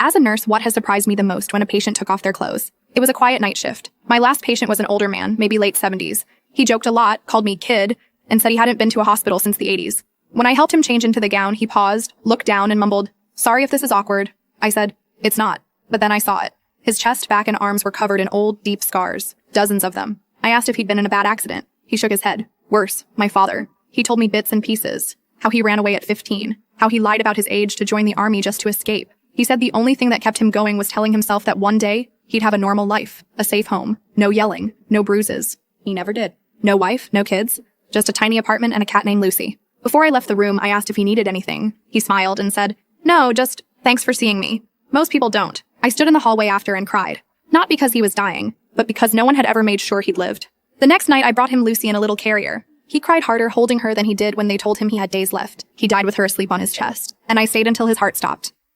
As a nurse, what has surprised me the most when a patient took off their clothes? It was a quiet night shift. My last patient was an older man, maybe late 70s. He joked a lot, called me kid, and said he hadn't been to a hospital since the 80s. When I helped him change into the gown, he paused, looked down, and mumbled, "Sorry if this is awkward." I said, "It's not." But then I saw it. His chest, back, and arms were covered in old, deep scars. Dozens of them. I asked if he'd been in a bad accident. He shook his head. Worse, my father. He told me bits and pieces. How he ran away at 15. How he lied about his age to join the army just to escape. He said the only thing that kept him going was telling himself that one day, he'd have a normal life, a safe home, no yelling, no bruises. He never did. No wife, no kids, just a tiny apartment and a cat named Lucy. Before I left the room, I asked if he needed anything. He smiled and said, "No, just thanks for seeing me." Most people don't. I stood in the hallway after and cried. Not because he was dying, but because no one had ever made sure he'd lived. The next night, I brought him Lucy in a little carrier. He cried harder holding her than he did when they told him he had days left. He died with her asleep on his chest, and I stayed until his heart stopped.